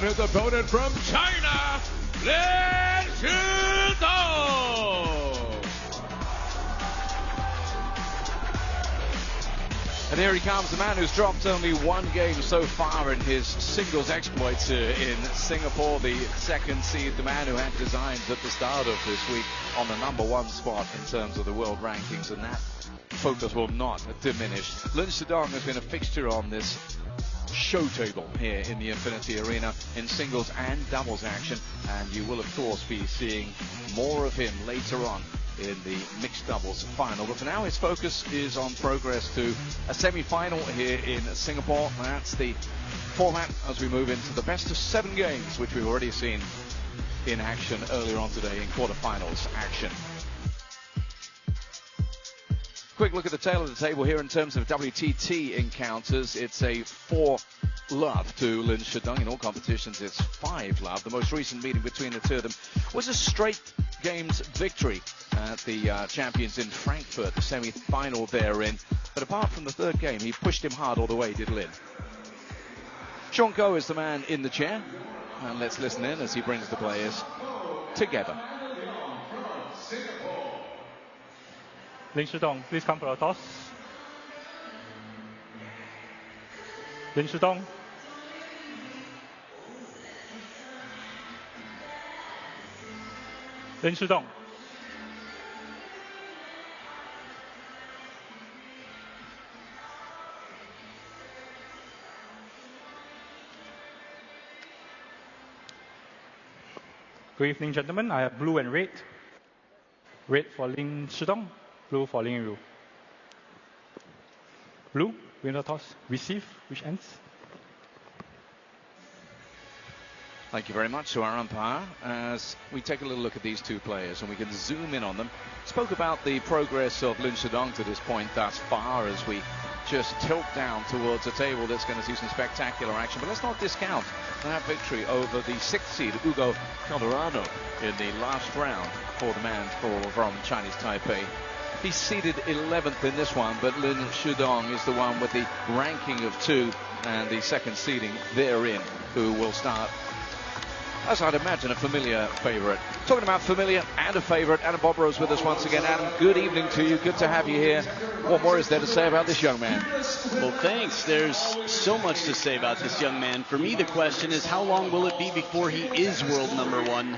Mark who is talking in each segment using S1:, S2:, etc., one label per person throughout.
S1: out his opponent from China, LINSHIDONG!
S2: And here he comes, the man who's dropped only one game so far in his singles exploits here in Singapore, the second seed, the man who had designs at the start of this week on the #1 spot in terms of the world rankings, and that focus will not diminish. LINSHIDONG has been a fixture on this show table here in the Infinity Arena in singles and doubles action, and you will of course be seeing more of him later on in the mixed doubles final. But for now his focus is on progress to a semi-final here in Singapore. That's the format as we move into the best of 7 games, which we've already seen in action earlier on today in quarterfinals action. Quick look at the tail of the table here in terms of WTT encounters. It's a 4-love to LINSHIDONG. In all competitions it's 5-love. The most recent meeting between the two of them was a straight games victory at the Champions in Frankfurt, the semi-final therein. But apart from the third game, he pushed him hard all the way, did Lin. Sean Koh is the man in the chair, and let's listen in as he brings the players together.
S3: LINSHIDONG, please come for a toss. LINSHIDONG. LINSHIDONG. Good evening, gentlemen. I have blue and red. Red for LINSHIDONG, blue for Lin Yinru. Blue, winner toss, receive, which ends.
S2: Thank you very much to our umpire as we take a little look at these two players and we can zoom in on them. Spoke about the progress of LINSHIDONG to this point thus far as we just tilt down towards a table that's going to see some spectacular action. But let's not discount that victory over the 6th seed, Ugo Calderano, in the last round for the man from Chinese Taipei. He's seeded 11th in this one, but LINSHIDONG is the one with the ranking of 2 and the second seeding therein, who will start, as I'd imagine, a familiar favourite. Talking about familiar and a favourite, Adam Bobro's with us once again. Adam, good evening to you. Good to have you here. What more is there to say about this young man?
S4: Well, thanks. There's so much to say about this young man. For me, the question is, how long will it be before he is world #1?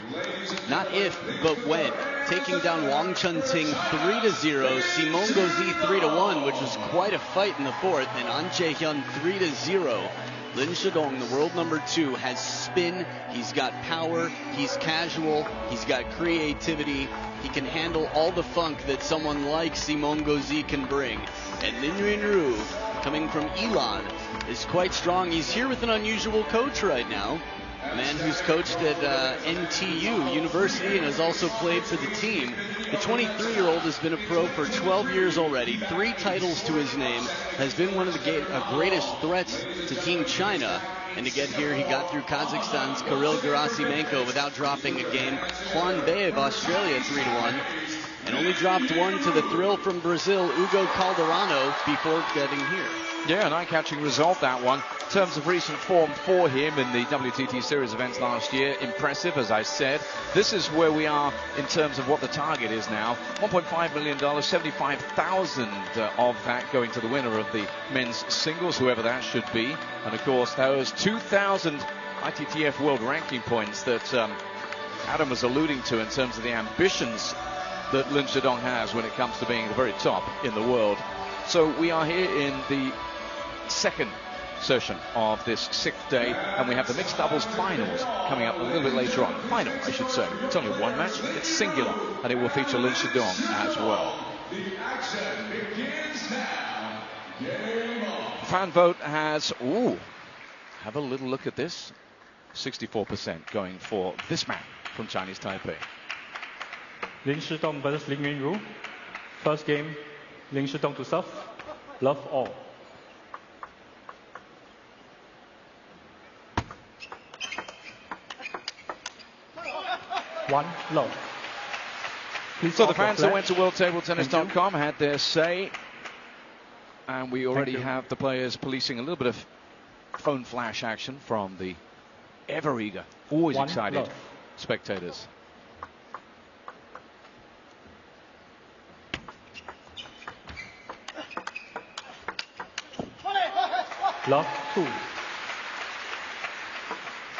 S4: Not if, but when. Taking down Wang Chunting 3-0, Simon Gauzy 3-1, which was quite a fight in the 4th, and An Jae-hyun 3-0. LINSHIDONG, the world #2, has spin, he's got power, he's casual, he's got creativity, he can handle all the funk that someone like Simon Gauzy can bring. And Lin Yinru, coming from Ilan, is quite strong. He's here with an unusual coach right now, a man who's coached at NTU University and has also played for the team. The 23-year-old has been a pro for 12 years already, 3 titles to his name, has been one of the greatest threats to Team China. And to get here, he got through Kazakhstan's Kirill Gerasimenko without dropping a game. Juan Bay of Australia 3-1. And only dropped one to the thrill from Brazil, Ugo Calderano, before getting here.
S2: Yeah, an eye-catching result, that one. In terms of recent form for him in the WTT Series events last year, impressive, as I said. This is where we are in terms of what the target is now. $1.5 million, 75,000 of that going to the winner of the men's singles, whoever that should be. And, of course, those 2,000 ITTF World Ranking points that Adam was alluding to in terms of the ambitions that LINSHIDONG has when it comes to being the very top in the world. So we are here in the second session of this 6th day, and we have the mixed doubles finals coming up a little bit later on. Final, I should say. It's only one match, it's singular, and it will feature LINSHIDONG as well.
S1: The action begins now. Game on.
S2: The fan vote has, have a little look at this. 64% going for this man from Chinese Taipei.
S3: LINSHIDONG versus Lin Yinru. First game, LINSHIDONG to serve. Love all. One love. Please
S2: So the fans that went to WorldTableTennis.com had their say, and we already have the players policing a little bit of phone flash action from the ever eager, always
S3: One
S2: excited
S3: love.
S2: spectators.
S3: Love 2.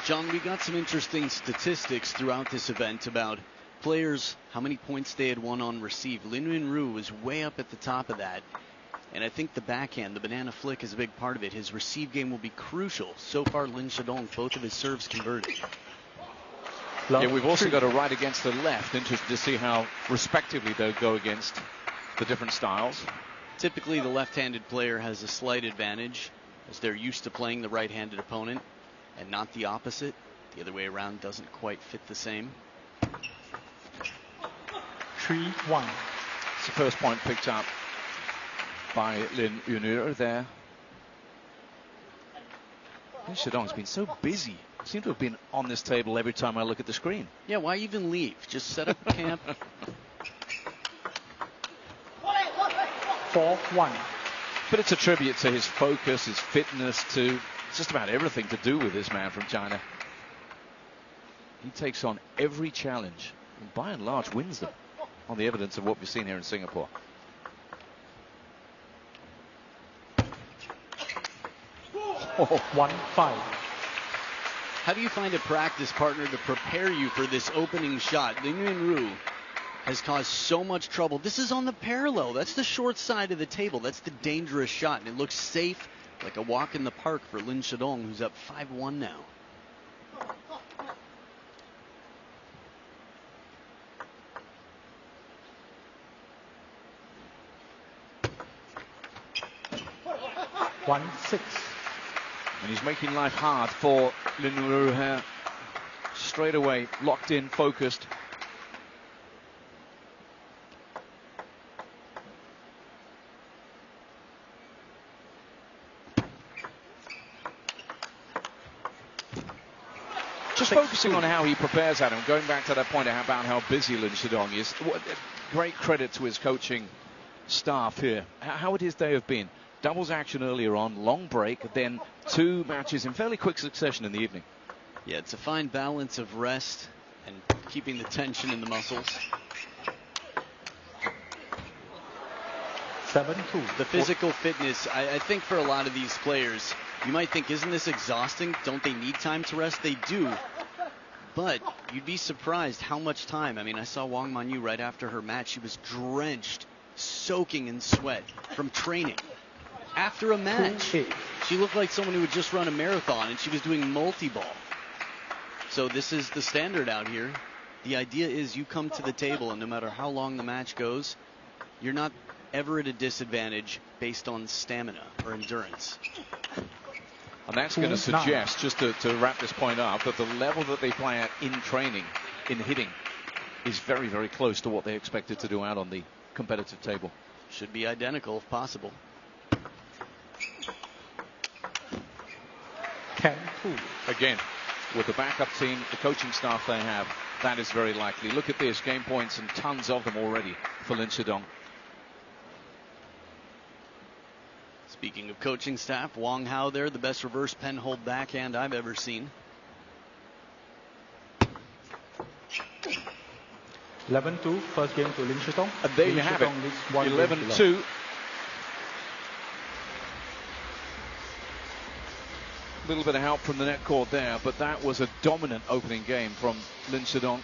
S4: John, we got some interesting statistics throughout this event about players, how many points they had won on receive. Lin Yunru was way up at the top of that. And I think the backhand, the banana flick, is a big part of it. His receive game will be crucial. So far, Lin Shidong, both of his serves converted.
S3: Love
S2: Yeah, we've also
S3: 3.
S2: got a right against the left. Interested to see how respectively they'll go against the different styles.
S4: Typically, the left-handed player has a slight advantage as they're used to playing the right-handed opponent and not the opposite. The other way around doesn't quite fit the same.
S3: 3-1.
S2: It's the first point picked up by Lin Yunru there. Lin Shidong's been so busy. Seems to have been on this table every time I look at the screen.
S4: Yeah, why even leave? Just set up camp.
S3: 4-1.
S2: But it's a tribute to his focus, his fitness, to just about everything to do with this man from China. He takes on every challenge and by and large wins them, on the evidence of what we've seen here in Singapore.
S3: Oh, 1-5.
S4: How do you find a practice partner to prepare you for this opening shot? Lin Yunru has caused so much trouble. This is on the parallel. That's the short side of the table. That's the dangerous shot, and it looks safe, like a walk in the park for Lin Shidong, who's up 5-1 now.
S3: One 6.
S2: And he's making life hard for Lin Yunru here. Straight away, locked in, focused. Just focusing on how he prepares at him, going back to that point about how busy Lin Shidong is. Great credit to his coaching staff here. How would his day have been? Doubles action earlier on, long break, then 2 matches in fairly quick succession in the evening.
S4: Yeah, it's a fine balance of rest and keeping the tension in the muscles.
S3: 7-2.
S4: The physical fitness, I think for a lot of these players, you might think, isn't this exhausting? Don't they need time to rest? They do. But you'd be surprised how much time. I mean, I saw Wang Manyu right after her match. She was drenched, soaking in sweat from training. After a match, she looked like someone who had just run a marathon, and she was doing multi-ball. So this is the standard out here. The idea is you come to the table, and no matter how long the match goes, you're not ever at a disadvantage based on stamina or endurance.
S2: And that's going to suggest, just to wrap this point up, that the level that they play at in training, in hitting, is very, very close to what they expected to do out on the competitive table.
S4: Should be identical if possible.
S3: 10-2.
S2: Again, with the backup team, the coaching staff they have, that is very likely. Look at this, game points and tons of them already for Lin Shidong.
S4: Speaking of coaching staff, Wang Hao there, the best reverse pen hold backhand I've ever seen.
S3: 11-2. First game to Lin Shidong.
S2: And there
S3: Lin
S2: you have it,
S3: Shidong leads 1 game to
S2: 11-2. A little bit of help from the net court there, but that was a dominant opening game from Lin Shidong.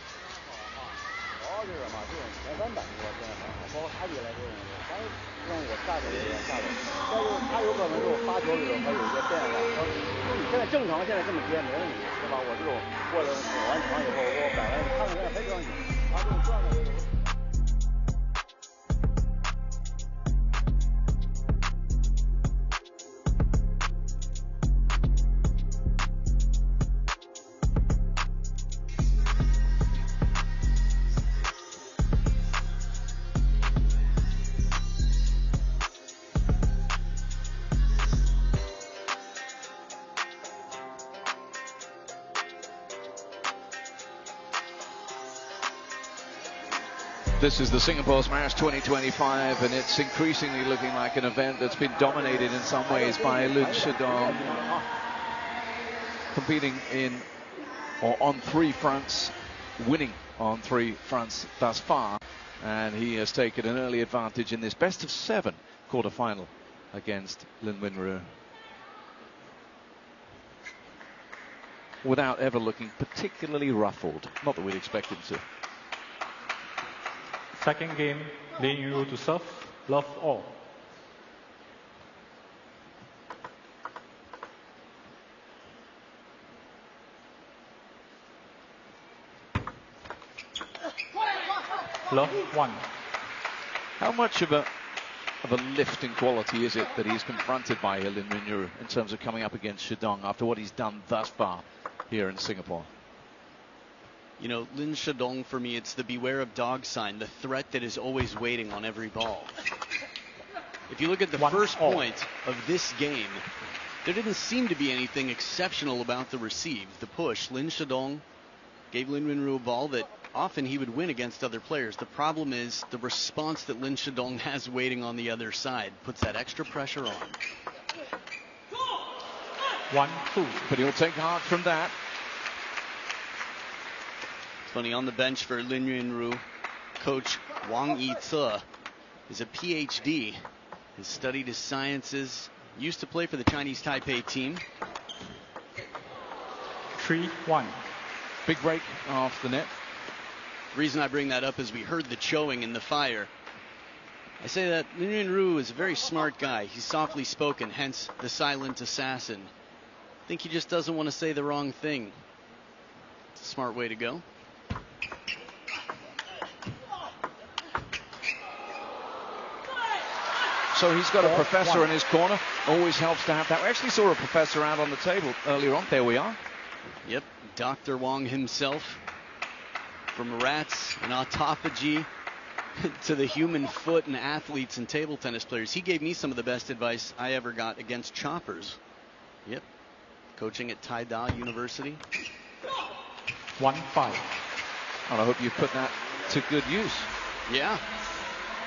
S2: This is the Singapore Smash 2025, and it's increasingly looking like an event that's been dominated in some ways by Lin Shidong, competing in or on three fronts, winning on three fronts thus far. And he has taken an early advantage in this best of 7 quarterfinal against Lin Winru, without ever looking particularly ruffled. Not that we'd expect him to.
S3: Second game, Lin Winru to serve, love all. Love 1.
S2: How much of a lift in quality is it that he's confronted by Lin Winru in terms of coming up against Shidong after what he's done thus far here in Singapore?
S4: You know, Lin Shidong, for me, it's the beware of dog sign, the threat that is always waiting on every ball. If you look at the first point of this game, there didn't seem to be anything exceptional about the receive, the push. Lin Shidong gave Lin Winru a ball that often he would win against other players. The problem is the response that Lin Shidong has waiting on the other side puts that extra pressure on.
S3: 1-2.
S2: But he'll take heart from that.
S4: It's funny, on the bench for Lin Winru, coach Wang Yitze is a PhD, has studied his sciences, used to play for the Chinese Taipei team.
S3: 3-1.
S2: Big break off the net.
S4: The reason I bring that up is we heard the chowing in the fire. I say that Lin Winru is a very smart guy. He's softly spoken, hence the silent assassin. I think he just doesn't want to say the wrong thing. It's a smart way to go.
S2: So he's got a professor in his corner. Always helps to have that. We actually saw a professor out on the table earlier on. There we are.
S4: Yep, Dr. Wang himself. From rats and autophagy to the human foot and athletes and table tennis players. He gave me some of the best advice I ever got against choppers. Yep, coaching at Tai Da University.
S3: 1-5.
S2: And I hope you put that to good use.
S4: Yeah.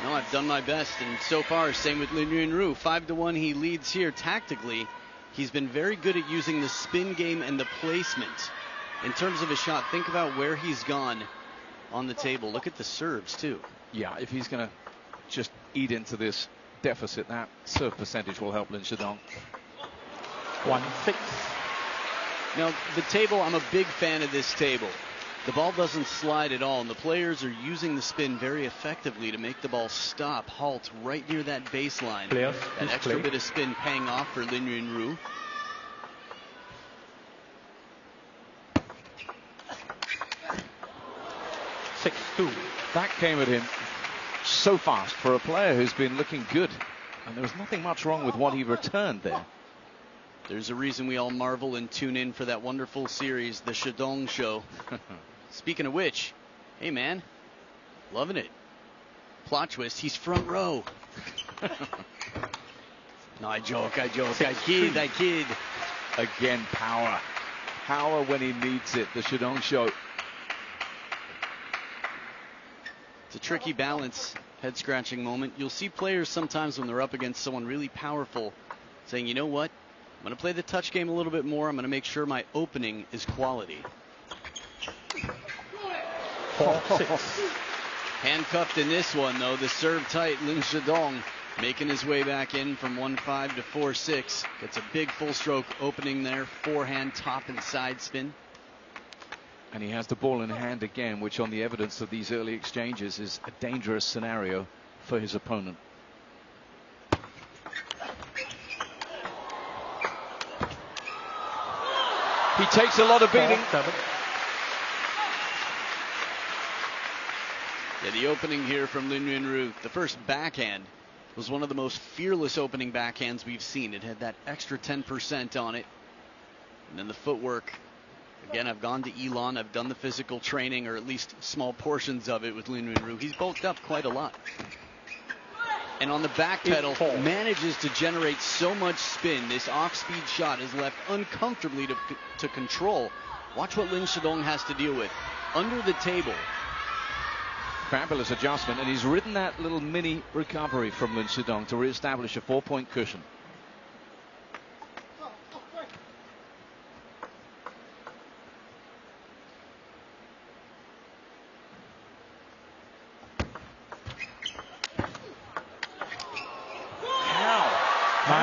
S4: No, I've done my best, and so far, same with Lin Winru. 5-1 he leads here tactically. He's been very good at using the spin game and the placement. In terms of his shot, think about where he's gone on the table. Look at the serves, too.
S2: Yeah, if he's going to just eat into this deficit, that serve percentage will help Lin Shidong.
S3: 1-6.
S4: Now, the table, I'm a big fan of this table. The ball doesn't slide at all, and the players are using the spin very effectively to make the ball stop, halt right near that baseline.
S3: Players,
S4: that extra bit of spin paying off for Lin Winru.
S2: That came at him so fast for a player who's been looking good. And there was nothing much wrong with what he returned there.
S4: There's a reason we all marvel and tune in for that wonderful series, The Shidong Show. Speaking of which, hey man, loving it. Plot twist, he's front row. No, I joke, I kid.
S2: Again, power. Power when he needs it, The Shidong Show.
S4: It's a tricky balance, head-scratching moment. You'll see players sometimes when they're up against someone really powerful saying, you know what, I'm going to play the touch game a little bit more. I'm going to make sure my opening is quality.
S3: 4-6.
S4: Handcuffed in this one, though. The serve tight, Lin Shidong making his way back in from 1-5 to 4-6. Gets a big full stroke opening there. Forehand, top and side spin.
S2: And he has the ball in hand again, which on the evidence of these early exchanges is a dangerous scenario for his opponent. He takes a lot of beating.
S3: 4-7.
S4: Yeah, the opening here from Lin Winru, the first backhand, was one of the most fearless opening backhands we've seen. It had that extra 10% on it. And then the footwork. Again, I've gone to Elon. I've done the physical training, or at least small portions of it with Lin Winru. He's bulked up quite a lot. And on the back pedal, manages to generate so much spin. This off-speed shot is left uncomfortably to control. Watch what Lin Shidong has to deal with. Under the table.
S2: Fabulous adjustment, and he's ridden that little mini recovery from Lin Shidong to re-establish a 4-point cushion.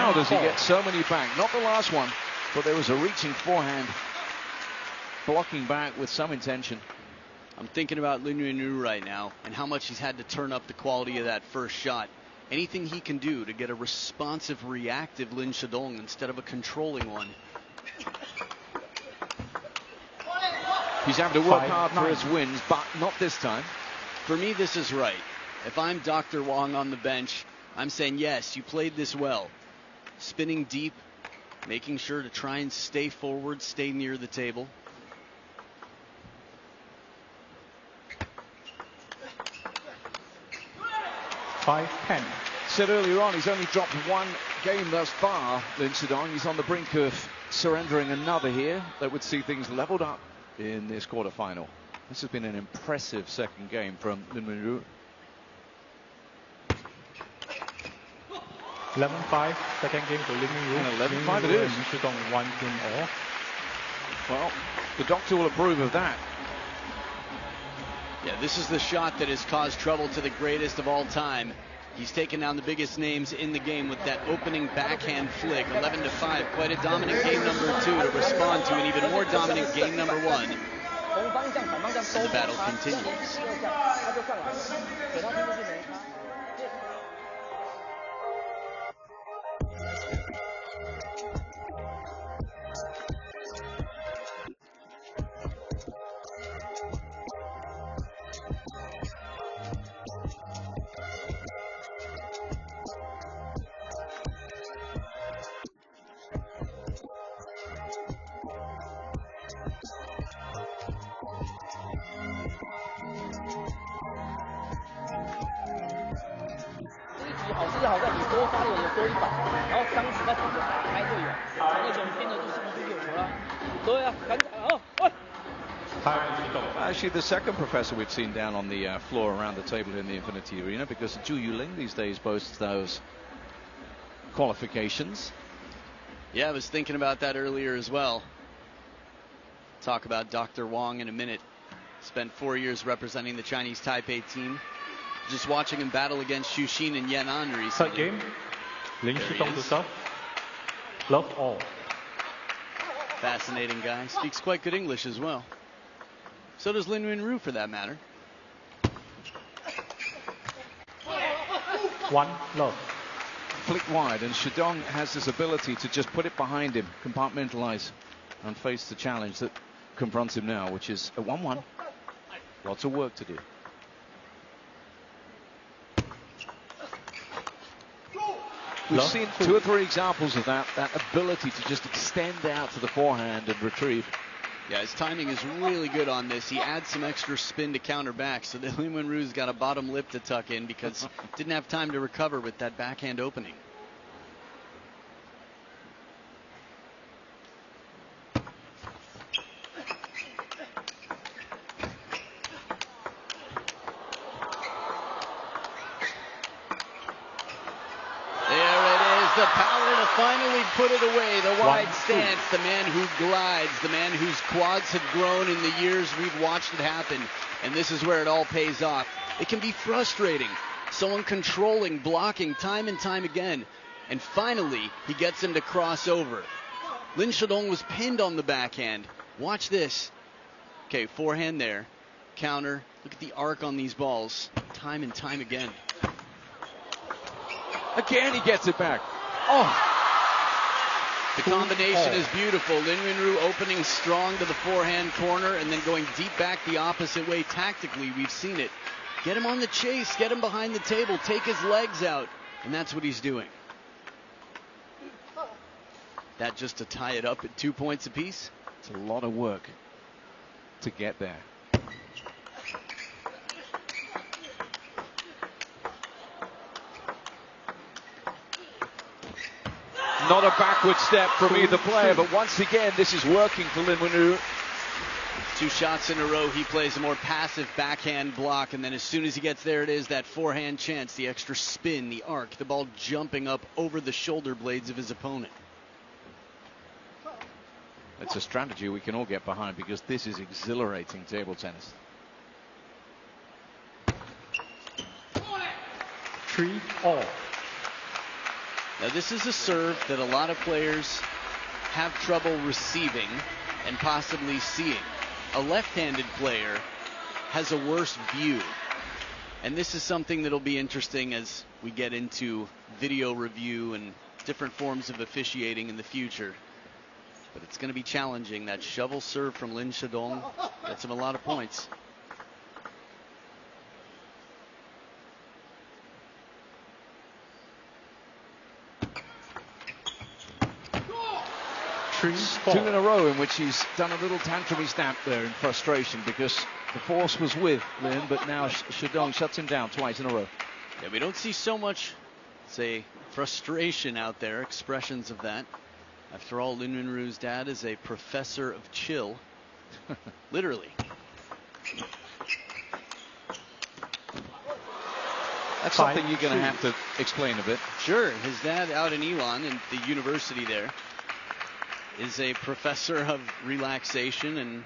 S2: How does he get so many back? Not the last one, but there was a reaching forehand blocking back with some intention.
S4: I'm thinking about Lin Yunru right now and how much he's had to turn up the quality of that first shot. Anything he can do to get a responsive, reactive Lin Shidong instead of a controlling one.
S2: He's having to work hard for his wins, but not this time.
S4: For me, this is right. If I'm Dr. Wong on the bench, I'm saying, yes, you played this well. Spinning deep, making sure to try and stay forward, stay near the table.
S2: Said earlier on, he's only dropped one game thus far, Lin Shidong. He's on the brink of surrendering another here that would see things leveled up in this quarterfinal. This has been an impressive second game from Lin Yunru.
S3: 11-5, second game for Lin Yunru.
S2: And 11-5 it is.
S3: Lin Shidong 1 game all.
S2: Well, the doctor will approve of that.
S4: Yeah, this is the shot that has caused trouble to the greatest of all time. He's taken down the biggest names in the game with that opening backhand flick. 11-5, quite a dominant game number 2 to respond to an even more dominant game number 1. And the battle continues.
S2: Actually, the second professor we've seen down on the floor around the table in the Infinity Arena, because JU-LINSHIDONG these days boasts those qualifications.
S4: Yeah, I was thinking about that earlier as well. Talk about Dr. Wong in a minute. Spent 4 years representing the Chinese Taipei team. Just watching him battle against Xu Xin and Yan'an recently.
S3: Third game, Lin Shidong to serve. Love all.
S4: Fascinating guy. Speaks quite good English as well. So does Lin Yunru, for that matter.
S3: 1-love.
S2: Flick wide, and Shidong has this ability to just put it behind him, compartmentalize, and face the challenge that confronts him now, which is a 1-1. Lots of work to do. We've seen 2 or 3 examples of that ability to just extend out to the forehand and retrieve.
S4: Yeah, his timing is really good on this. He adds some extra spin to counter back, so that Lin Yunru's got a bottom lip to tuck in because didn't have time to recover with that backhand opening. The power to finally put it away. The wide stance, the man who glides, the man whose quads have grown in the years we've watched it happen. And this is where it all pays off. It can be frustrating. Someone controlling, blocking time and time again. And finally, he gets him to cross over. Lin Shidong was pinned on the backhand. Watch this. Okay, forehand there. Counter. Look at the arc on these balls. Time and time again.
S2: Again, he gets it back.
S4: The combination is beautiful. Lin Yunru opening strong to the forehand corner and then going deep back the opposite way. Tactically, we've seen it. Get him on the chase, get him behind the table, take his legs out, and that's what he's doing. That just to tie it up at 2 points apiece.
S2: It's a lot of work to get there. Not a backward step from either player, but once again, this is working for Lin Yunru.
S4: 2 shots in a row, he plays a more passive backhand block, and then as soon as he gets there, it is that forehand chance, the extra spin, the arc, the ball jumping up over the shoulder blades of his opponent.
S2: It's a strategy we can all get behind because this is exhilarating table tennis.
S3: 3-all.
S4: Now this is a serve that a lot of players have trouble receiving and possibly seeing. A left-handed player has a worse view. And this is something that'll be interesting as we get into video review and different forms of officiating in the future. But it's going to be challenging. That shovel serve from Lin Shidong gets him a lot of points.
S2: Two in a row in which he's done a little tantrumy snap there in frustration because the force was with Lin, but now Shidong shuts him down twice in a row.
S4: Yeah, we don't see so much, say, frustration out there, expressions of that. After all, Lin Yunru's dad is a professor of chill. Literally.
S2: That's something you're going to have to explain a bit.
S4: Sure. His dad out in Elon, in the university there, is a professor of relaxation and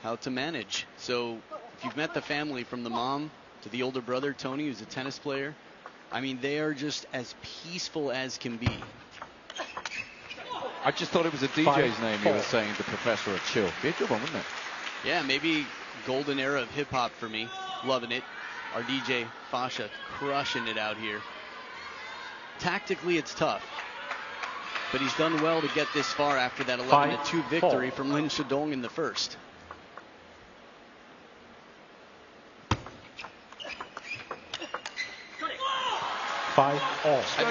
S4: how to manage. So if you've met the family from the mom to the older brother, Tony, who's a tennis player, I mean, they are just as peaceful as can be.
S2: I just thought it was a DJ's name you were saying, the professor of chill. Be a good one, wouldn't it?
S4: Yeah, maybe golden era of hip hop for me. Loving it. Our DJ Fasha crushing it out here. Tactically, it's tough. But he's done well to get this far after that 11-2 victory from Lin Shidong in the first.
S2: Going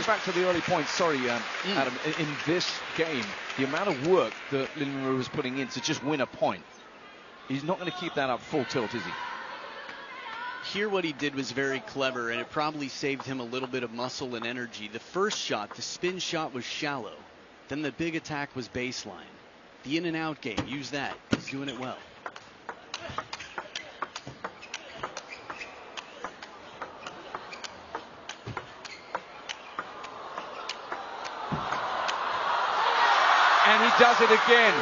S2: back to the early points, sorry, Adam, in this game, the amount of work that Lin Yunru is putting in to just win a point, he's not going to keep that up full tilt, is he?
S4: Here what he did was very clever, and it probably saved him a little bit of muscle and energy. The first shot, the spin shot, was shallow. Then the big attack was baseline. The in and out game, use that. He's doing it well.
S2: And he does it again.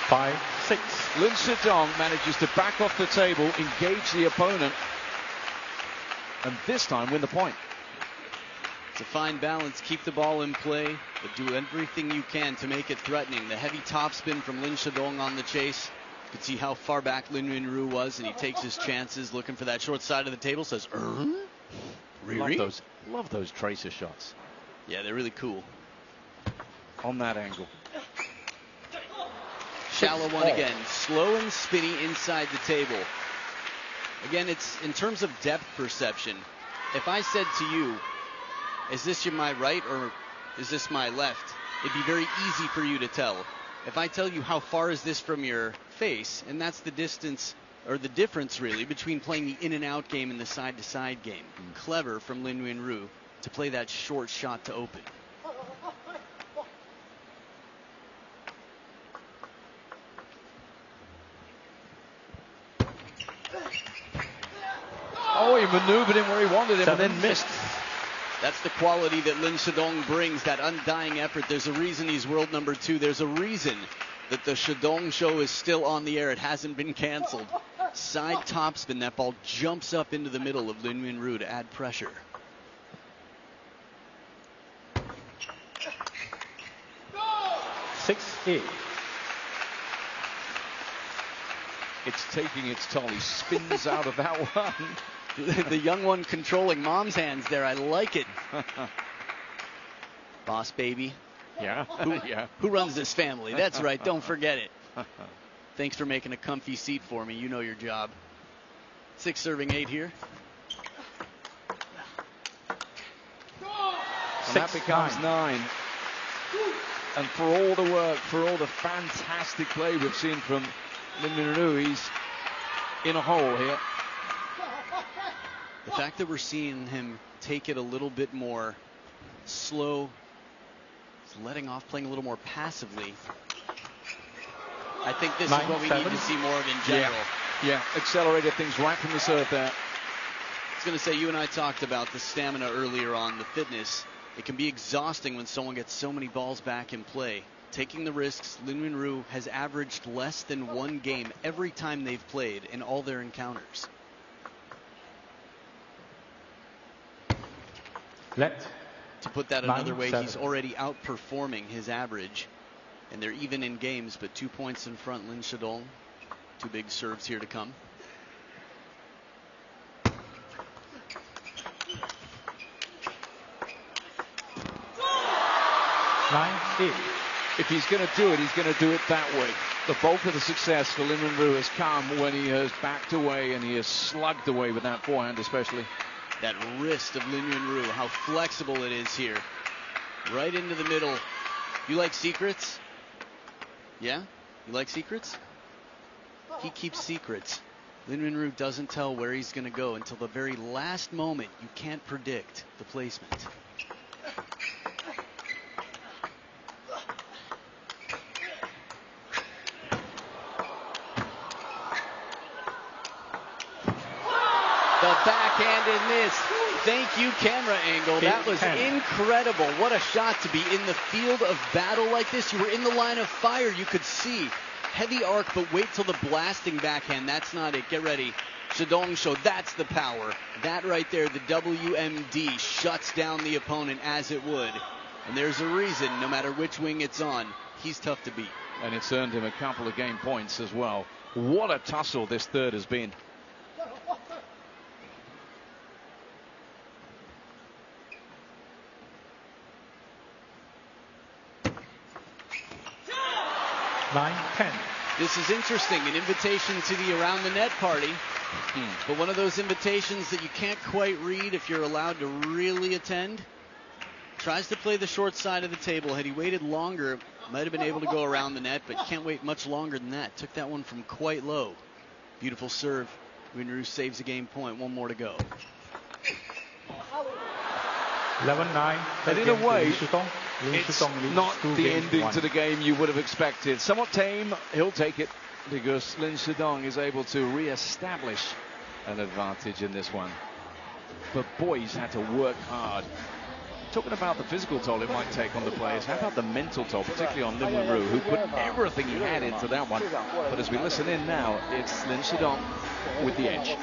S3: 5-6.
S2: Lin Shidong manages to back off the table, engage the opponent, and this time win the point.
S4: It's a fine balance. Keep the ball in play, but do everything you can to make it threatening. The heavy topspin from Lin Shidong on the chase. You can see how far back Lin Yunru was, and he takes his chances, looking for that short side of the table. Says,
S2: Love those tracer shots.
S4: Yeah, they're really cool.
S2: On that angle.
S4: Shallow one again. Slow and spinny inside the table. Again, it's in terms of depth perception. If I said to you, is this my right or is this my left? It'd be very easy for you to tell. If I tell you how far is this from your face, and that's the distance, or the difference really, between playing the in and out game and the side to side game. Clever from Lin Yunru to play that short shot to open.
S2: Oh, he maneuvered him where he wanted him and then missed.
S4: That's the quality that Lin Shidong brings, that undying effort. There's a reason he's world number 2. There's a reason that the Shidong show is still on the air. It hasn't been canceled. Side topspin, that ball jumps up into the middle of Lin Yunru to add pressure.
S2: It's taking its toll. He spins out of that one.
S4: The young one controlling mom's hands there. I like it. Boss baby.
S2: Yeah.
S4: Who runs this family? That's right. Don't forget it. Thanks for making a comfy seat for me. You know your job. 6 serving 8 here.
S2: And that becomes 9. And for all the work, for all the fantastic play we've seen from Lin Yunru, he's in a hole here.
S4: The fact that we're seeing him take it a little bit more slow, letting off, playing a little more passively. I think this is what we need to see more of in general.
S2: Yeah, accelerated things right from the serve there.
S4: I was going to say, you and I talked about the stamina earlier on, the fitness. It can be exhausting when someone gets so many balls back in play. Taking the risks, Lin Yunru has averaged less than 1 game every time they've played in all their encounters.
S3: Let
S4: To put that another way,
S3: 9-7.
S4: he's already outperforming his average. And they're even in games, but 2 points in front, Lin Shidong. 2 big serves here to come.
S2: If he's going to do it, he's going to do it that way. The bulk of the success for Lin Wen-ru has come when he has backed away and he has slugged away with that forehand especially.
S4: That wrist of Lin Wen-ru, how flexible it is here. Right into the middle. You like secrets? Yeah? You like secrets? He keeps secrets. Lin Wen-ru doesn't tell where he's going to go until the very last moment. You can't predict the placement. The backhanded miss. Thank you, camera angle. That was incredible. What a shot to be in the field of battle like this. You were in the line of fire. You could see heavy arc, but wait till the blasting backhand. That's not it. Get ready. Shidong Show. That's the power. That right there, the WMD shuts down the opponent as it would. And there's a reason, no matter which wing it's on, he's tough to beat.
S2: And it's earned him a couple of game points as well. What a tussle this third has been.
S4: This is interesting, an invitation to the around the net party, but one of those invitations that you can't quite read if you're allowed to really attend. Tries to play the short side of the table. Had he waited longer, might have been able to go around the net, but can't wait much longer than that. Took that one from quite low. Beautiful serve. Wen-ru saves a game point. 1 more to go.
S3: 11-9.
S2: And in a way, it's not the ending to the game you would have expected. Somewhat tame, he'll take it because Lin Shidong is able to re-establish an advantage in this one. But boy, he's had to work hard. Talking about the physical toll it might take on the players, how about the mental toll, particularly on Lin Wen-ru, who put everything he had into that one. But as we listen in now, it's Lin Shidong with the edge.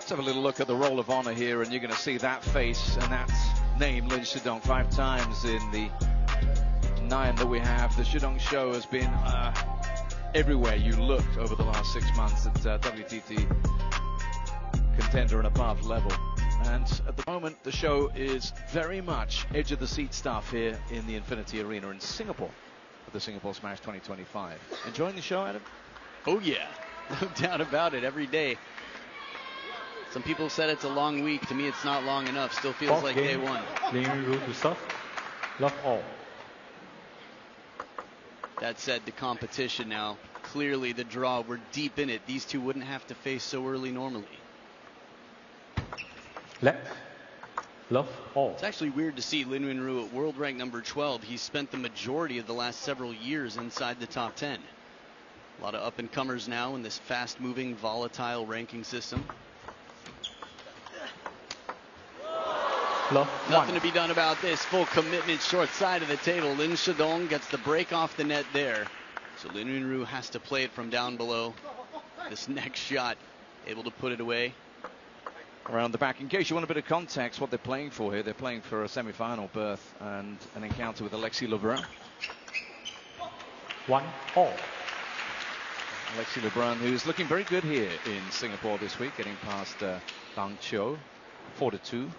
S2: Have a little look at the Roll of Honor here, and you're going to see that face and that name, Lin Shidong, 5 times in the 9 that we have. The Shidong Show has been everywhere you looked over the last 6 months at WTT contender and above level. And at the moment, the show is very much edge of the seat stuff here in the Infinity Arena in Singapore for the Singapore Smash 2025. Enjoying the show, Adam?
S4: Oh yeah, no doubt about it. Every day. Some people said it's a long week. To me, it's not long enough. Still feels like day one.
S3: Lin Wen-ru to serve. Love all.
S4: That said, the competition now. Clearly the draw. We're deep in it. These two wouldn't have to face so early normally.
S3: Love all.
S4: It's actually weird to see Lin Wen-ru at world rank number 12. He's spent the majority of the last several years inside the top 10. A lot of up-and-comers now in this fast-moving, volatile ranking system. Nothing to be done about this. Full commitment short side of the table. Lin Shidong gets the break off the net there. So Lin Wen-ru has to play it from down below. This next shot, able to put it away.
S2: Around the back. In case you want a bit of context, what they're playing for here, they're playing for a semi-final berth and an encounter with Alexis Lebrun.
S3: 1-all.
S2: Alexis Lebrun, who's looking very good here in Singapore this week, getting past Dang Chiu, 4-2.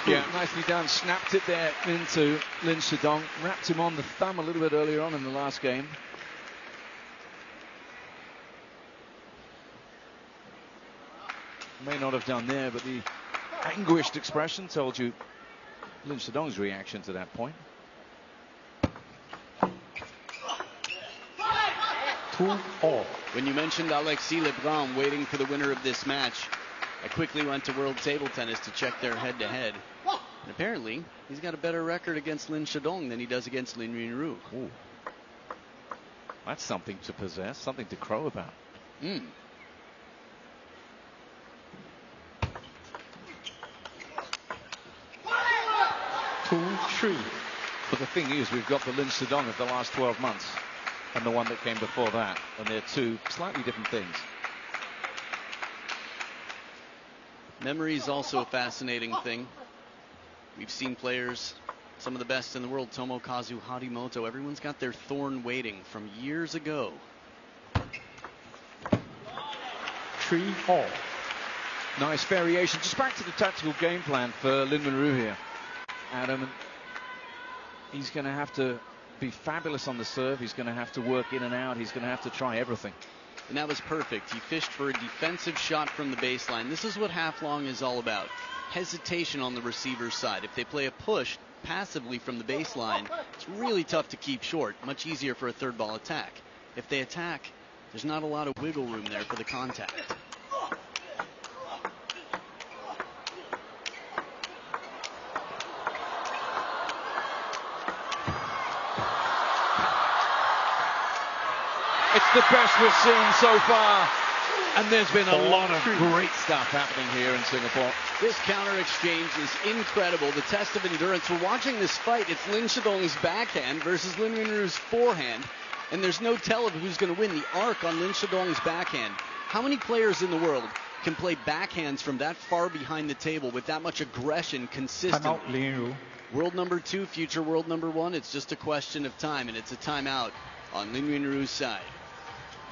S2: Yeah, nicely done. Snapped it there into Lin Shidong. Wrapped him on the thumb a little bit earlier on in the last game. May not have done there, but the anguished expression told you Lin-Shidong's reaction to that point.
S3: 2-all.
S4: When you mentioned Alexis Lebrun waiting for the winner of this match, I quickly went to World Table Tennis to check their head-to-head. And apparently, he's got a better record against Lin Shidong than he does against Lin Yunru.
S2: Ooh. That's something to possess, something to crow about.
S3: 2-3.
S2: But the thing is, we've got the Lin Shidong of the last 12 months and the one that came before that, and they're two slightly different things.
S4: Memory is also a fascinating thing. We've seen players, some of the best in the world, Tomokazu Harimoto, everyone's got their thorn waiting from years ago.
S3: 3-all.
S2: Nice variation. Just back to the tactical game plan for Lin Yunru here, Adam. He's going to have to be fabulous on the serve. He's going to have to work in and out. He's going to have to try everything.
S4: And that was perfect. He fished for a defensive shot from the baseline. This is what half long is all about. Hesitation on the receiver's side. If they play a push passively from the baseline, it's really tough to keep short. Much easier for a third ball attack. If they attack, there's not a lot of wiggle room there for the contact.
S2: It's the best we've seen so far, and there's been a lot of great stuff happening here in Singapore.
S4: This counter exchange is incredible. The test of endurance. We're watching this fight. It's Lin Shidong's backhand versus Lin Yunru's forehand, and there's no tell of who's going to win. The arc on Lin Shidong's backhand. How many players in the world can play backhands from that far behind the table with that much aggression consistently? World number 2, future world number 1. It's just a question of time, and it's a timeout on Lin Yunru's side.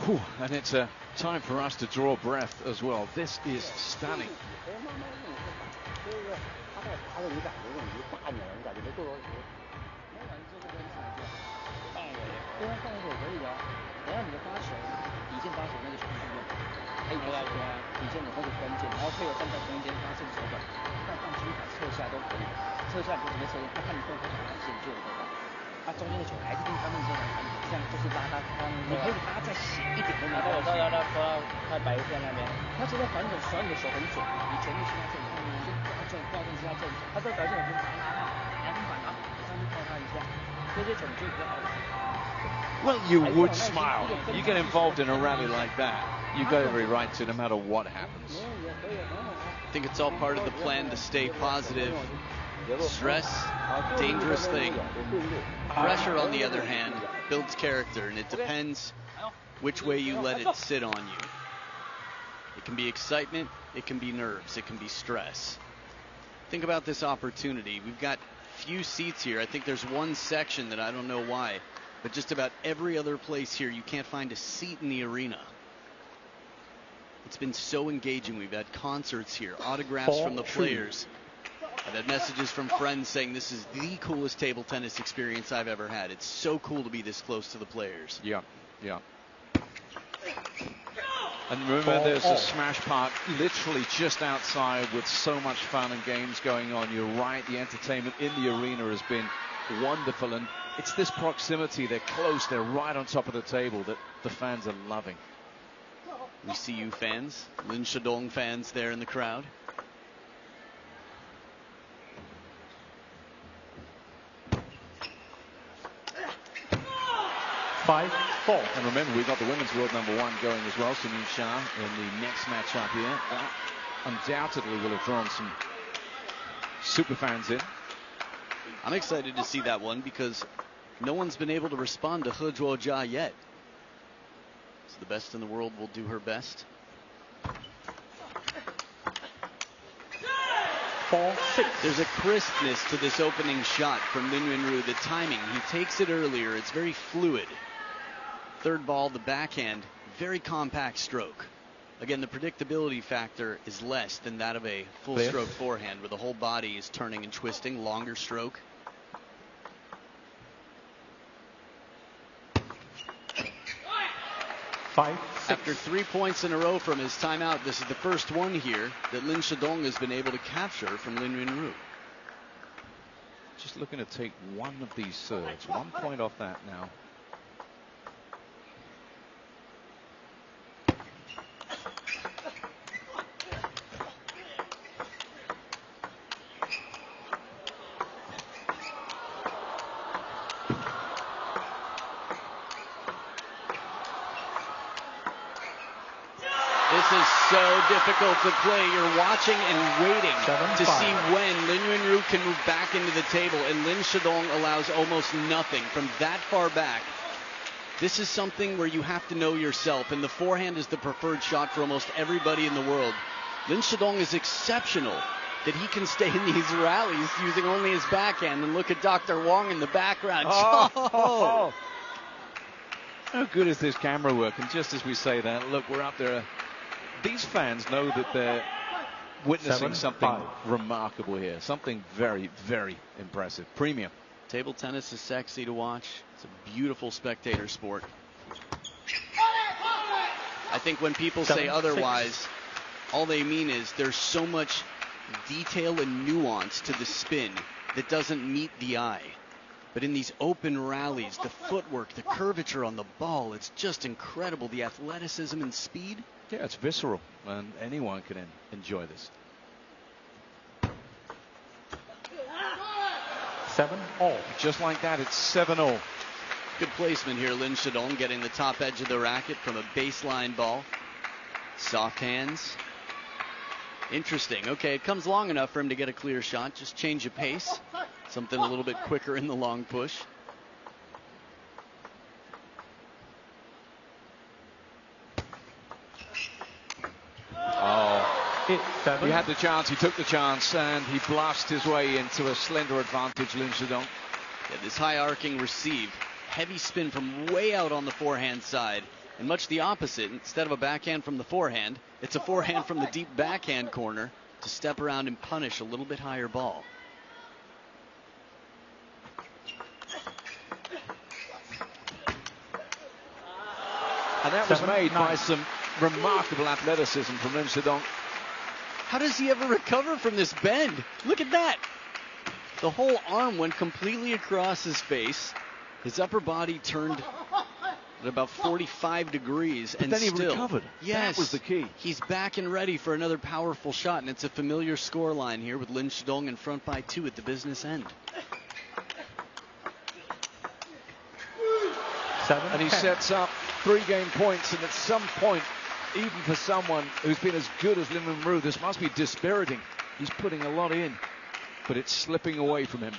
S2: Whew, and it's a time for us to draw breath as well. This is stunning. Well, you would smile. You get involved in a rally like that, you've got every right to, no matter what happens.
S4: I think it's all part of the plan to stay positive. Stress, dangerous thing. Pressure, on the other hand, builds character, and it depends which way you let it sit on you. It can be excitement, it can be nerves, it can be stress. Think about this opportunity. We've got few seats here. I think there's one section that I don't know why, but just about every other place here, you can't find a seat in the arena. It's been so engaging. We've had concerts here, autographs from the players. I've had messages from friends saying this is the coolest table tennis experience I've ever had. It's so cool to be this close to the players.
S2: Yeah, yeah. And remember, there's a smash park literally just outside with so much fun and games going on. You're right, the entertainment in the arena has been wonderful, and it's this proximity. They're close, they're right on top of the table that the fans are loving.
S4: We see you fans, Lin Shidong fans there in the crowd.
S2: And remember, we've got the women's world number 1 going as well, Sunil Shah, in the next matchup here. That undoubtedly will have drawn some super fans in.
S4: I'm excited to see that one because no one's been able to respond to He Zhuojia yet. So the best in the world will do her best.
S3: 4-6.
S4: There's a crispness to this opening shot from Lin Yunru. The timing, he takes it earlier. It's very fluid. Third ball, the backhand, very compact stroke. Again, the predictability factor is less than that of a full stroke forehand where the whole body is turning and twisting. Longer stroke. After 3 points in a row from his timeout, this is the first one here that Lin Shidong has been able to capture from Lin Yunru.
S2: Just looking to take one of these serves. 1 point off that now.
S4: This is so difficult to play. You're watching and waiting to see when Lin Yunru can move back into the table, and Lin Shidong allows almost nothing from that far back. This is something where you have to know yourself, and the forehand is the preferred shot for almost everybody in the world. Lin Shidong is exceptional that he can stay in these rallies using only his backhand, and look at Dr. Wong in the background.
S2: Oh. How good is this camera work? And just as we say that, look, we're up there. These fans know that they're witnessing something remarkable here. Something very, very impressive. Premium.
S4: Table tennis is sexy to watch. It's a beautiful spectator sport. I think when people say otherwise, all they mean is there's so much detail and nuance to the spin that doesn't meet the eye. But in these open rallies, the footwork, the curvature on the ball, it's just incredible. The athleticism and speed.
S2: Yeah, it's visceral, and anyone can enjoy this.
S3: 7-all.
S2: Just like that, it's 7-all.
S4: Good placement here, Lin Shidong getting the top edge of the racket from a baseline ball. Soft hands. Interesting. Okay, it comes long enough for him to get a clear shot. Just change of pace. Something a little bit quicker in the long push.
S2: He had the chance, he took the chance, and he blasted his way into a slender advantage, Lin Shidong.
S4: Yeah, this high arcing receive. Heavy spin from way out on the forehand side. And much the opposite. Instead of a backhand from the forehand, it's a forehand from the deep backhand corner to step around and punish a little bit higher ball.
S2: And that was made by some remarkable athleticism from Lin Shidong.
S4: How does he ever recover from this bend? Look at that. The whole arm went completely across his face. His upper body turned at about 45 degrees.
S2: But
S4: and
S2: then he
S4: still
S2: recovered.
S4: Yes,
S2: that was the key.
S4: He's back and ready for another powerful shot, and it's a familiar score line here with Lin Shidong in front by 2 at the business end.
S3: 7,
S2: and he sets up 3-game points, and at some point, even for someone who's been as good as Lin Yunru, this must be dispiriting. He's putting a lot in, but it's slipping away from him.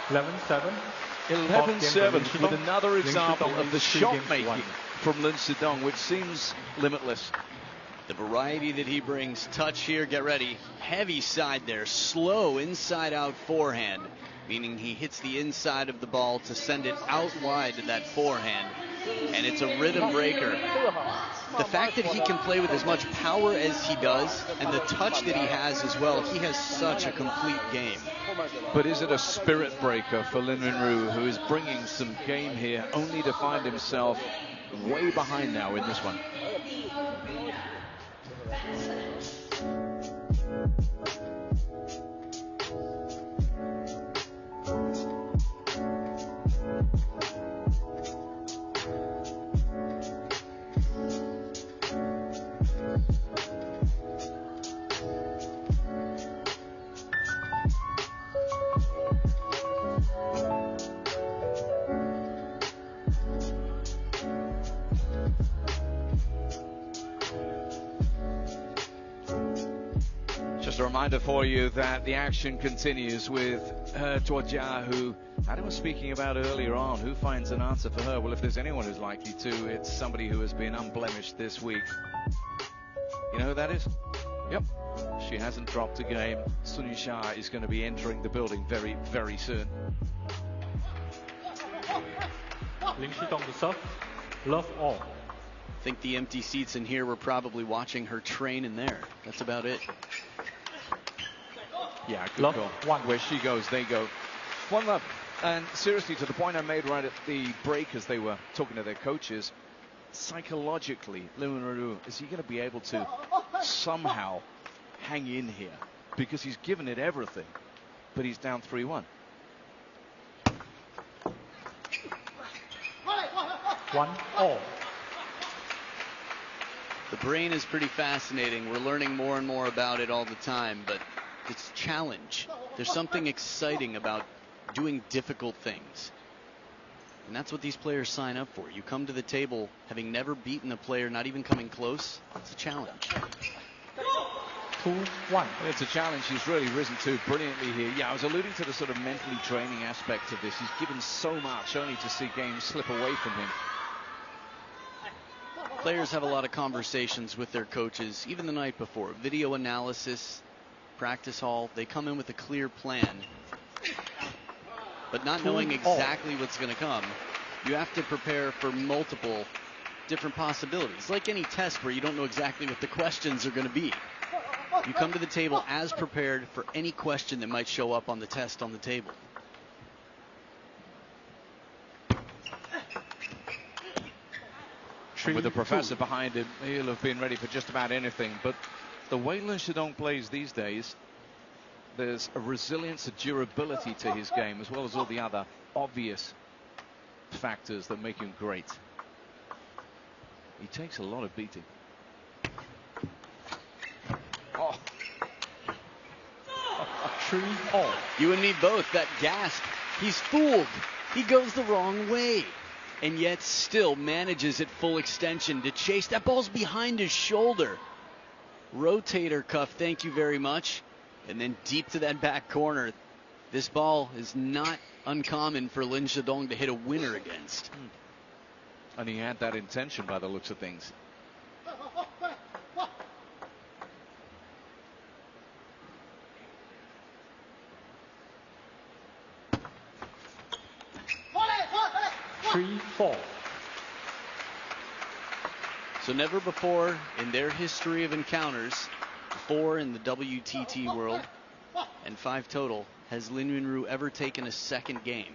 S3: (11-7).
S2: 11-7 with another example of the shot making from Lin Shidong, which seems limitless.
S4: The variety that he brings. Touch here, get ready. Heavy side there, slow inside out forehand, meaning he hits the inside of the ball to send it out wide to that forehand. And it's a rhythm breaker. The fact that he can play with as much power as he does, and the touch that he has as well, he has such a complete game.
S2: But is it a spirit breaker for Lin Yunru, who is bringing some game here, only to find himself way behind now in this one? Just a reminder for you that the action continues with Georgia, who Adam was speaking about earlier on. Who finds an answer for her? Well, if there's anyone who's likely to, it's somebody who has been unblemished this week. You know who that is? Yep. She hasn't dropped a game. Sun Yusha is going to be entering the building very, very soon.
S3: Lin Shidong to serve. Love all.
S4: I think the empty seats in here were probably watching her train in there. That's about it.
S2: Yeah, good call. Where she goes, they go. 1 love. And seriously, to the point I made right at the break as they were talking to their coaches, psychologically, Lin Ru, is he going to be able to somehow hang in here? Because he's given it everything, but he's down 3-1.
S3: 1-all.
S4: The brain is pretty fascinating. We're learning more and more about it all the time, but it's a challenge. There's something exciting about doing difficult things. And that's what these players sign up for. You come to the table having never beaten a player, not even coming close. It's a challenge.
S3: 2-1.
S2: It's a challenge he's really risen to brilliantly here. Yeah, I was alluding to the sort of mentally draining aspect of this. He's given so much only to see games slip away from him.
S4: Players have a lot of conversations with their coaches, even the night before. Video analysis, practice hall. They come in with a clear plan. But not knowing exactly what's going to come, you have to prepare for multiple different possibilities. Like any test where you don't know exactly what the questions are going to be. You come to the table as prepared for any question that might show up on the test on the table.
S2: And with the professor behind him, he'll have been ready for just about anything. But the way Linshidong plays these days, there's a resilience, a durability to his game, as well as all the other obvious factors that make him great. He takes a lot of beating. Oh.
S3: 3-all.
S4: You and me both. That gasp. He's fooled. He goes the wrong way. And yet still manages at full extension to chase. That ball's behind his shoulder. Rotator cuff, thank you very much. And then deep to that back corner. This ball is not uncommon for Linshidong to hit a winner against.
S2: And he had that intention by the looks of things.
S3: 3-4.
S4: So never before in their history of encounters, 4 in the WTT world and 5 total, has Lin Yunru ever taken a second game.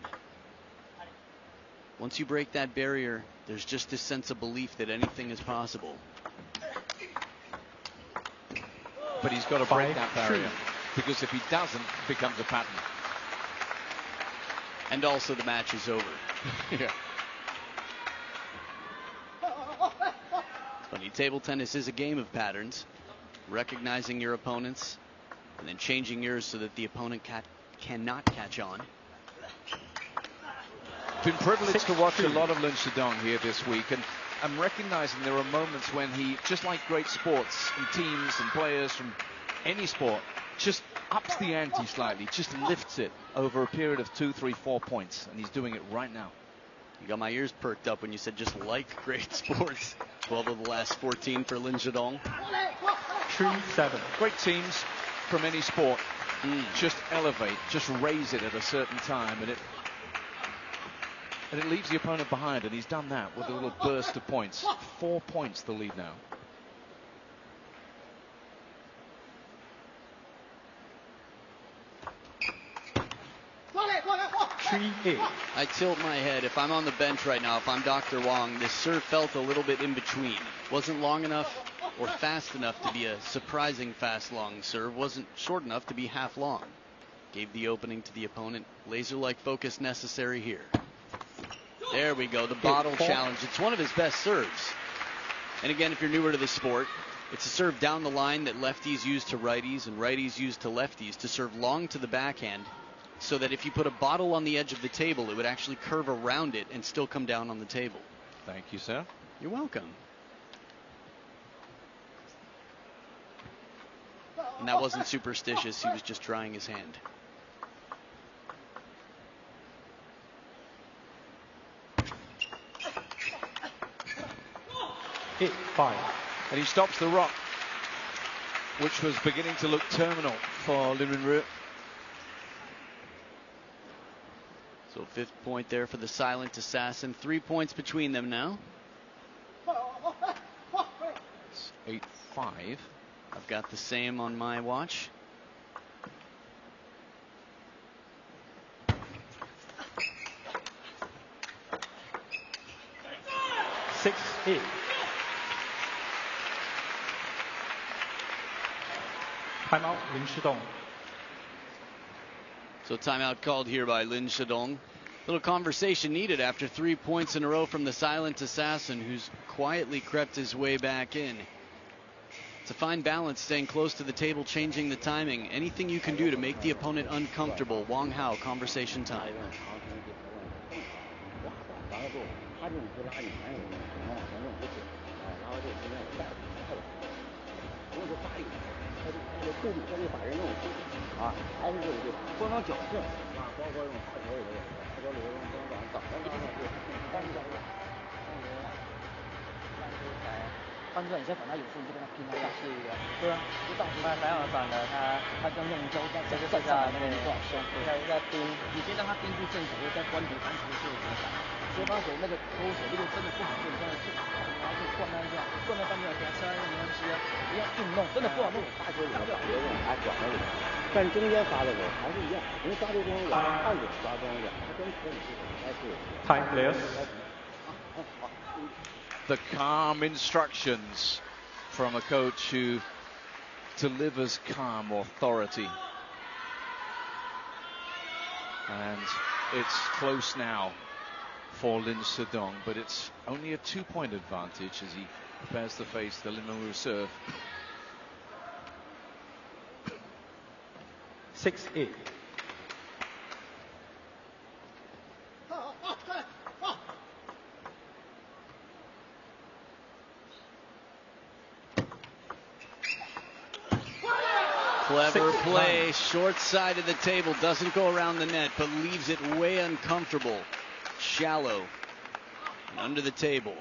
S4: Once you break that barrier, there's just this sense of belief that anything is possible.
S2: But he's got to break that barrier, because if he doesn't, it becomes a pattern.
S4: And also the match is over.
S2: Yeah.
S4: Funny, table tennis is a game of patterns. Recognizing your opponents and then changing yours so that the opponent cannot catch on.
S2: Been privileged to watch a lot of Linshidong here this week, and I'm recognizing there are moments when he, just like great sports and teams and players from any sport, just ups the ante slightly, just lifts it over a period of 2, 3, 4 points, and he's doing it right now.
S4: You got my ears perked up when you said just like great sports. 12 of the last 14 for Linshidong.
S3: 3-7.
S2: Great teams from any sport just elevate, just raise it at a certain time, and it leaves the opponent behind, and he's done that with a little burst of points. 4 points the lead now.
S4: I tilt my head. If I'm on the bench right now, if I'm Dr. Wong, this serve felt a little bit in between. Wasn't long enough or fast enough to be a surprising fast long serve. Wasn't short enough to be half long. Gave the opening to the opponent. Laser-like focus necessary here. There we go, the bottle challenge. It's one of his best serves. And again, if you're newer to the sport, it's a serve down the line that lefties use to righties and righties use to lefties to serve long to the backhand, so that if you put a bottle on the edge of the table, it would actually curve around it and still come down on the table.
S2: Thank you, sir.
S4: You're welcome. And that wasn't superstitious, he was just trying his hand.
S3: Hit 5.
S2: And he stops the rock, which was beginning to look terminal for Lin Yunru.
S4: So 5th point there for the silent assassin. 3 points between them now.
S2: It's 8-5.
S4: I've got the same on my watch.
S3: 6-8. Timeout, Lin-Shidong.
S4: So timeout called here by Lin Shidong. Little conversation needed after 3 points in a row from the silent assassin, who's quietly crept his way back in. It's a fine balance, staying close to the table, changing the timing. Anything you can do to make the opponent uncomfortable. Wang Hao, conversation time.
S3: Time, players.
S2: The calm instructions from a coach who delivers calm authority. And it's close now for Lin Shidong, but it's only a 2-point advantage as he prepares to face the Lin Wu serve.
S3: 6-8.
S4: Clever play, short side of the table, doesn't go around the net, but leaves it way uncomfortable. Shallow, and under the table.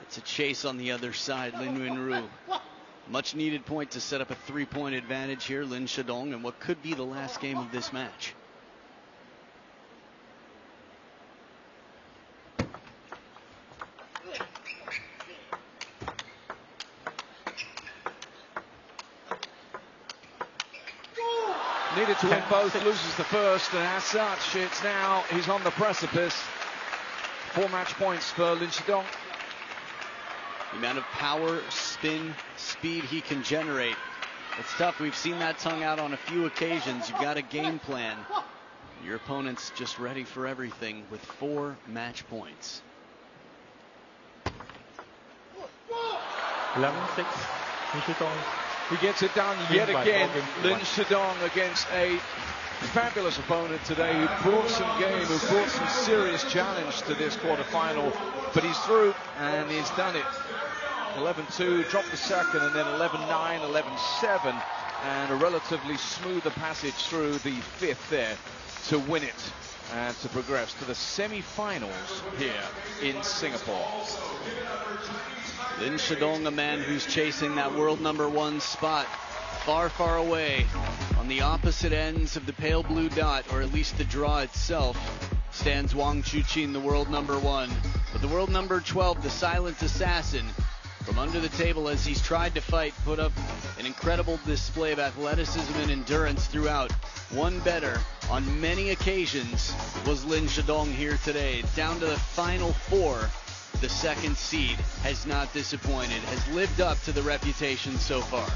S4: It's a chase on the other side, Lin Wenru. Much needed point to set up a 3-point advantage here, Lin Shidong, and what could be the last game of this match.
S2: Needed to win both, loses the first, and as such, it's now he's on the precipice. 4 match points for Lin Shidong.
S4: The amount of power, spin, speed he can generate. It's tough. We've seen that tongue out on a few occasions. You've got a game plan. Your opponent's just ready for everything with 4 match points.
S3: 11-6. Lin Shidong.
S2: He gets it done yet again. Lin Shidong against a fabulous opponent today who brought some game, who brought some serious challenge to this quarterfinal. But he's through and he's done it. 11-2, dropped the second, and then 11-9, 11-7, and a relatively smoother passage through the 5th there to win it and to progress to the semi-finals here in Singapore.
S4: Lin Shidong, a man who's chasing that world #1 spot, far, far away on the opposite ends of the pale blue dot, or at least the draw itself, stands Wang Chuqin, the world #1. But the world #12, the silent assassin, from under the table as he's tried to fight, put up an incredible display of athleticism and endurance throughout. One better on many occasions was Lin Shidong here today. Down to the final 4. The second seed has not disappointed, has lived up to the reputation so far.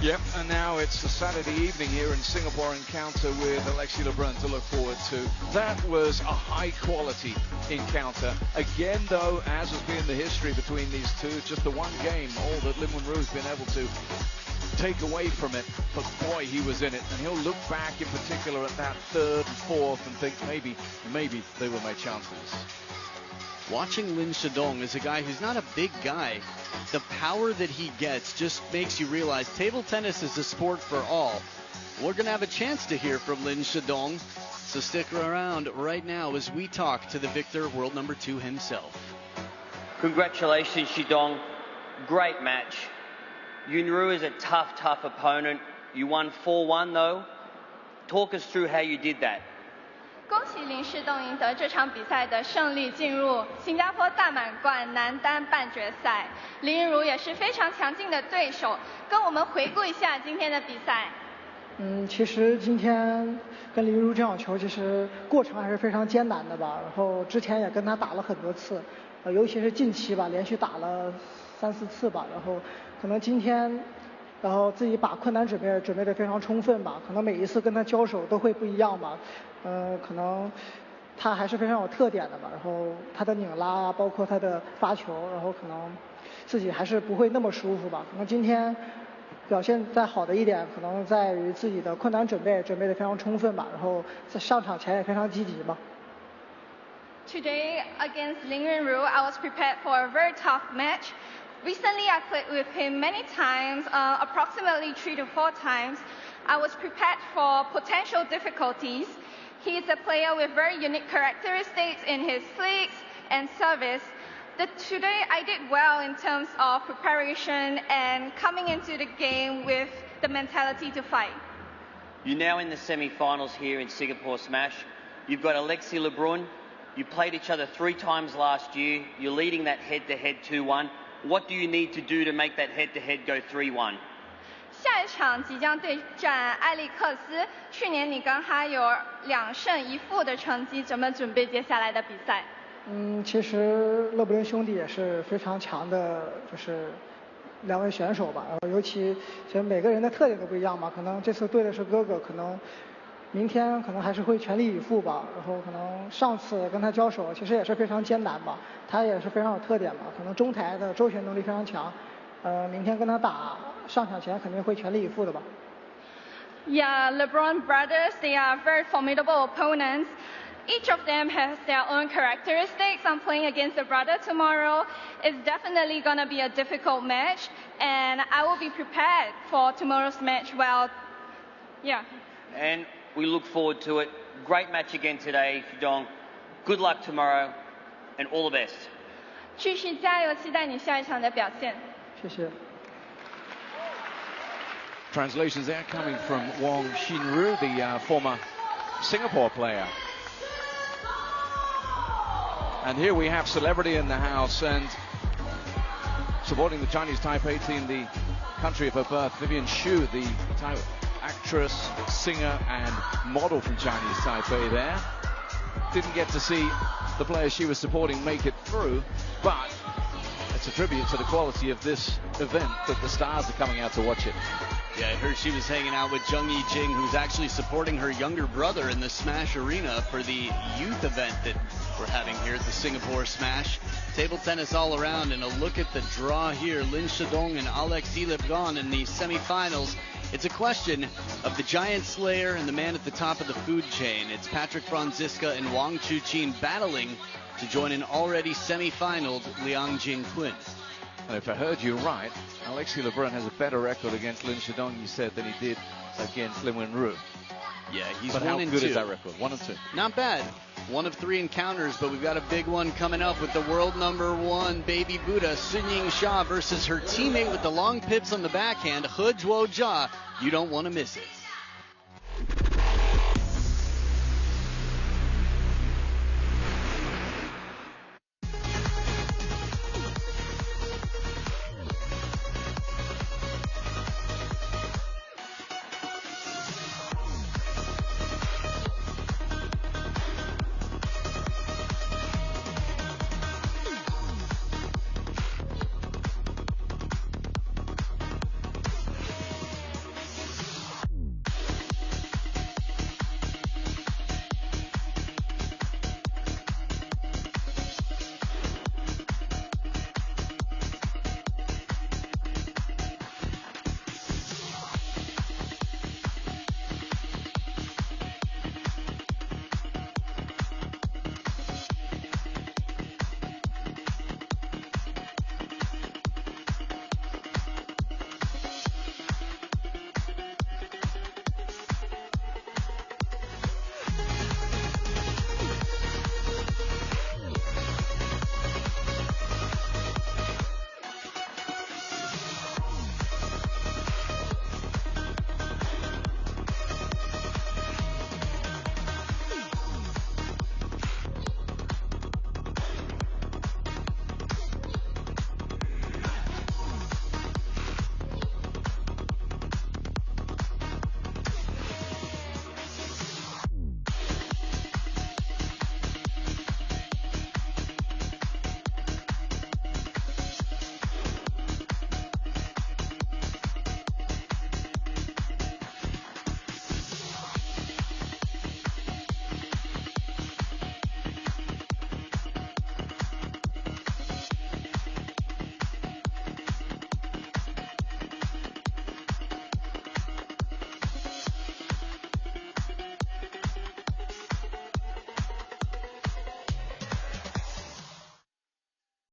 S2: Yep, and now it's a Saturday evening here in Singapore encounter with Alexis Lebrun to look forward to. That was a high-quality encounter. Again, though, as has been the history between these two, just the one game, all that Lin Wenru's been able to take away from it, but boy, he was in it, and he'll look back in particular at that 3rd and 4th and think maybe they were my chances.
S4: Watching Lin Shidong is a guy who's not a big guy. The power that he gets just makes you realize table tennis is a sport for all. We're going to have a chance to hear from Lin Shidong, so stick around right now as we talk to the victor, world #2 himself.
S5: Congratulations, Shidong. Great match. Yunru is a tough opponent. You won 4-1 though. Talk us through how you did that.
S6: 恭喜林世栋赢得这场比赛的胜利，进入新加坡大满贯男单半决赛。林如也是非常强劲的对手，跟我们回顾一下今天的比赛。
S7: 其实今天跟林如这场球，其实过程还是非常艰难的吧。然后之前也跟他打了很多次，尤其是近期吧，连续打了3、4次吧，然后可能今天，然后自己把困难准备得非常充分吧，可能每一次跟他交手都会不一样吧，可能他还是非常有特点的吧，然后他的拧拉啊，包括他的发球，然后可能自己还是不会那么舒服吧，可能今天表现再好的一点，可能在于自己的困难准备得非常充分吧，然后在上场前也非常积极吧。
S6: Today against Lin Yunru, I was prepared for a very tough match. Recently, I played with him many times, approximately 3 to 4 times. I was prepared for potential difficulties. He is a player with very unique characteristics in his flicks and service. Today, I did well in terms of preparation and coming into the game with the mentality to fight.
S5: You're now in the semi-finals here in Singapore Smash. You've got Alexis Lebrun. You played each other 3 times last year. You're leading that head-to-head 2-1. What do you need to do to make that head-to-head go 3-1?
S6: 下一场即将对战艾利克斯，去年你跟他有2胜1负的成绩，怎么准备接下来的比赛？
S7: 其实勒布伦兄弟也是非常强的，就是2位选手吧。然后尤其其实每个人的特点都不一样嘛，可能这次对的是哥哥，可能明天可能还是会全力以赴吧。然后可能上次跟他交手其实也是非常艰难吧，他也是非常有特点吧，可能中台的周旋能力非常强。明天跟他打，上场前肯定会全力以赴的吧。
S6: Yeah, LeBron brothers, they are very formidable opponents. Each of them has their own characteristics. I'm playing against a brother tomorrow. It's definitely going to be a difficult match, and I will be prepared for tomorrow's match well. Yeah.
S5: And we look forward to it. Great match again today, Shidong. Good luck tomorrow, and all the best.
S6: 继续加油，期待你下一场的表现。
S7: 谢谢。
S2: Translations there coming from Wong Xinru, the former Singapore player. And here we have celebrity in the house, and supporting the Chinese Taipei team, the country of her birth, Vivian Xu, the actress, singer, and model from Chinese Taipei there. Didn't get to see the players she was supporting make it through, but it's a tribute to the quality of this event that the stars are coming out to watch it.
S4: Yeah, I heard she was hanging out with Zheng Yijing, who's actually supporting her younger brother in the Smash Arena for the youth event that we're having here at the Singapore Smash. Table tennis all around, and a look at the draw here. Lin Shidong and Alexis Lebrun in the semifinals. It's a question of the Giant Slayer and the man at the top of the food chain. It's Patrick Franziska and Wang Chuqin battling to join an already semi-finaled Liang Jingquin.
S2: And if I heard you right, Alexis Lebrun has a better record against Lin Shidong, you said, than he did against Lin Yunru.
S4: Yeah, he's
S2: but
S4: 1
S2: how
S4: and
S2: good
S4: 2.
S2: is that record? 1 and 2.
S4: Not bad. 1 of 3 encounters, but we've got a big one coming up with the world #1 baby Buddha, Sun Ying Xia, versus her teammate with the long pips on the backhand, He Zhuo Jia. You don't want to miss it.